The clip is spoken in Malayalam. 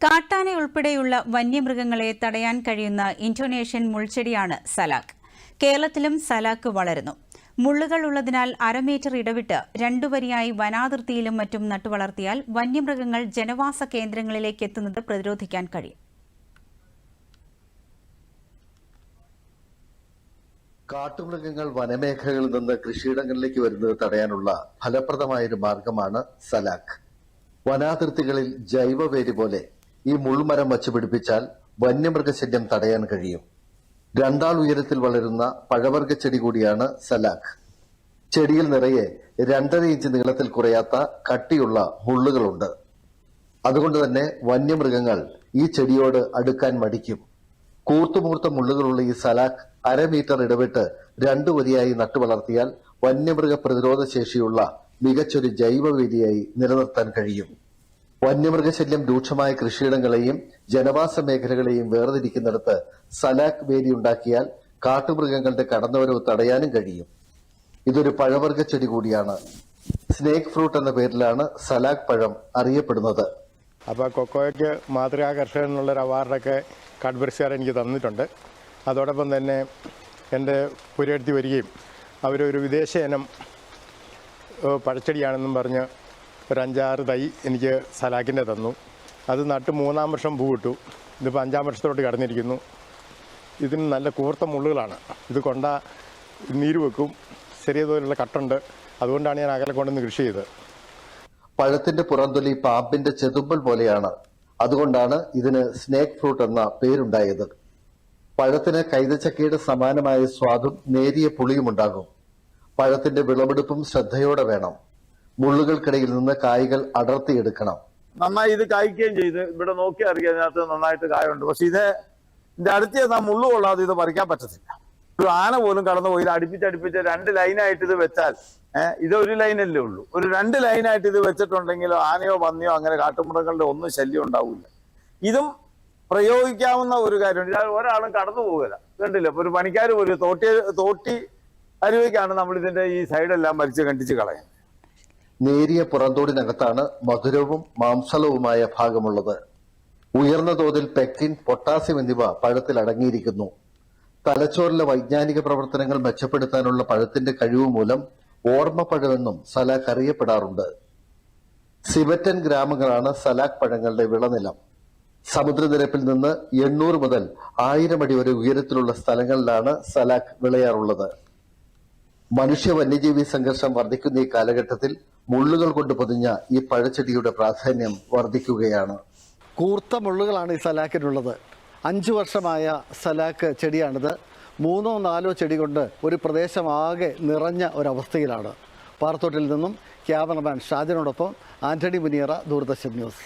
കാട്ടാന ഉൾപ്പെടെയുള്ള വന്യമൃഗങ്ങളെ തടയാൻ കഴിയുന്ന ഇന്തോനേഷ്യൻ മുൾച്ചെടിയാണ് സലാക്ക്. കേരളത്തിലും സലാക്ക് വളരുന്നു. മുള്ളുകൾ ഉള്ളതിനാൽ അരമീറ്റർ ഇടവിട്ട് രണ്ടുവരിയായി വനാതിർത്തിയിലും മറ്റും നട്ടുവളർത്തിയാൽ വന്യമൃഗങ്ങൾ ജനവാസ കേന്ദ്രങ്ങളിലേക്ക് എത്തുന്നത് പ്രതിരോധിക്കാൻ കഴിയും. കാട്ടുമൃഗങ്ങൾ വനമേഖലകളിൽ നിന്ന് കൃഷിയിടങ്ങളിലേക്ക് വരുന്നത് തടയാനുള്ള ഫലപ്രദമായൊരു മാർഗമാണ് സലാക്ക്. വനാതിർത്തികളിൽ ജൈവവേലി പോലെ ഈ മുൾമരം വച്ചുപിടിപ്പിച്ചാൽ വന്യമൃഗശല്യം തടയാൻ കഴിയും. 2 ആൾ ഉയരത്തിൽ വളരുന്ന പഴവർഗ ചെടി കൂടിയാണ് സലാക്ക്. ചെടിയിൽ നിറയെ 2.5 ഇഞ്ച് നീളത്തിൽ കുറയാത്ത കട്ടിയുള്ള മുള്ളുകളുണ്ട്. അതുകൊണ്ട് തന്നെ വന്യമൃഗങ്ങൾ ഈ ചെടിയോട് അടുക്കാൻ മടിക്കും. കൂർത്തുമൂർത്ത മുള്ളുകളുള്ള ഈ സലാക്ക് അരമീറ്റർ ഇടവിട്ട് 2 വരിയായി നട്ടുവളർത്തിയാൽ വന്യമൃഗ പ്രതിരോധ ശേഷിയുള്ള മികച്ചൊരു ജൈവവേലിയായി നിലനിർത്താൻ കഴിയും. വന്യമൃഗശല്യം രൂക്ഷമായ കൃഷിയിടങ്ങളെയും ജനവാസ മേഖലകളെയും വേർതിരിക്കുന്നിടത്ത് സലാക്ക് വേലി ഉണ്ടാക്കിയാൽ കാട്ടുമൃഗങ്ങളുടെ കടന്നുവരവ് തടയാനും കഴിയും. ഇതൊരു പഴവർഗ ചെടി കൂടിയാണ്. സ്നേക്ക് ഫ്രൂട്ട് എന്ന പേരിലാണ് സലാക്ക് പഴം അറിയപ്പെടുന്നത്. അപ്പോൾ കൊക്കോയ്ക്ക് മാതൃകാ കർഷകൻ എന്നുള്ളൊരു അവാർഡൊക്കെ കാഡ്ബറിസ്കാർ എനിക്ക് തന്നിട്ടുണ്ട്. അതോടൊപ്പം തന്നെ എൻ്റെ പുരയെടുത്തി വരികയും അവരൊരു വിദേശ ഇനം പഴച്ചെടിയാണെന്നും പറഞ്ഞ് ഒരു 5-6 തൈ എനിക്ക് സലാക്കിൻ്റെ തന്നു. അത് നട്ട് 3-ാം വർഷം പൂവിട്ടു. ഇതിപ്പോൾ 5-ാം വർഷത്തോട്ട് കടന്നിരിക്കുന്നു. ഇതിന് നല്ല കൂർത്ത മുള്ളുകളാണ്. ഇത് കൊണ്ട നീര് വെക്കും. ചെറിയ തോതിലുള്ള കട്ടുണ്ട്. അതുകൊണ്ടാണ് ഞാൻ അകലെ കൊണ്ടുവന്ന് കൃഷി ചെയ്തത്. പഴത്തിന്റെ പുറന്തൊലി പാമ്പിന്റെ ചെതുമ്പൽ പോലെയാണ്. അതുകൊണ്ടാണ് ഇതിന് സ്നേക്ക് ഫ്രൂട്ട് എന്ന പേരുണ്ടായത്. പഴത്തിന് കൈതച്ചക്കയുടെ സമാനമായ സ്വാദും നേരിയ പുളിയുമുണ്ടാകും. പഴത്തിന്റെ വിളവെടുപ്പും ശ്രദ്ധയോടെ വേണം. മുള്ളുകൾക്കിടയിൽ നിന്ന് കായ്കൾ അടർത്തിയെടുക്കണം. നന്നായി ഇത് കായ്ക്കുകയും ചെയ്ത് ഇവിടെ നോക്കി അറിയാം അതിനകത്ത് നന്നായിട്ട് കായുണ്ട്. പക്ഷെ ഇതിന്റെ അടുത്ത് ചെന്നാൽ മുള്ളു കൊള്ളാതെ ഇത് പറിക്കാൻ പറ്റത്തില്ല. ഒരു ആന പോലും കടന്നു പോയി അടുപ്പിച്ചടുപ്പിച്ച് 2 ലൈനായിട്ട് ഇത് വെച്ചാൽ ഇത് ഒരു ലൈനല്ലേ ഉള്ളൂ. ഒരു 2 ലൈനായിട്ട് ഇത് വെച്ചിട്ടുണ്ടെങ്കിലോ ആനയോ പന്നിയോ അങ്ങനെ കാട്ടുമൃഗങ്ങളുടെ ഒന്നും ശല്യം ഉണ്ടാവില്ല. ഇതും പ്രയോഗിക്കാവുന്ന ഒരു കാര്യമുണ്ട്. ഒരാളും കടന്നു പോകില്ല. കണ്ടില്ല, ഇപ്പൊ ഒരു പണിക്കാർ പോലും തോട്ടി അരുവിക്കാണ് നമ്മൾ ഇതിന്റെ ഈ സൈഡെല്ലാം വലിച്ച് കണ്ടിച്ച് കളയുന്നത്. നേരിയ പുറന്തോടിനകത്താണ് മധുരവും മാംസളവുമായ ഭാഗമുള്ളത്. ഉയർന്ന തോതിൽ പെക്റ്റിൻ, പൊട്ടാസ്യം എന്നിവ പഴത്തിൽ അടങ്ങിയിരിക്കുന്നു. തലച്ചോറിലെ വൈജ്ഞാനിക പ്രവർത്തനങ്ങൾ മെച്ചപ്പെടുത്താനുള്ള പഴത്തിന്റെ കഴിവ് മൂലം ഓർമ്മപ്പഴമെന്നും സലാക്ക് അറിയപ്പെടാറുണ്ട്. സിബറ്റൻ ഗ്രാമങ്ങളാണ് സലാക്ക് പഴങ്ങളുടെ വിളനിലം. സമുദ്രനിരപ്പിൽ നിന്ന് 800 മുതൽ 1000 അടി വരെ ഉയരത്തിലുള്ള സ്ഥലങ്ങളിലാണ് സലാക്ക് വിളയാറുള്ളത്. മനുഷ്യ വന്യജീവി സംഘർഷം വർദ്ധിക്കുന്ന ഈ കാലഘട്ടത്തിൽ മുള്ളുകൾ കൊണ്ട് പൊതിഞ്ഞ ഈ പഴച്ചെടിയുടെ പ്രാധാന്യം വർദ്ധിക്കുകയാണ്. കൂർത്ത മുള്ളുകളാണ് ഈ സലാക്കിനുള്ളത്. 5 വർഷമായ സലാക്ക് ചെടിയാണിത്. 3-4 ചെടി കൊണ്ട് ഒരു പ്രദേശമാകെ നിറഞ്ഞ ഒരവസ്ഥയിലാണ്. പാറത്തോട്ടിൽ നിന്നും ക്യാമറമാൻ ഷാജനോടൊപ്പം ആന്റണി മുനിയറ, ദൂരദർശൻ ന്യൂസ്.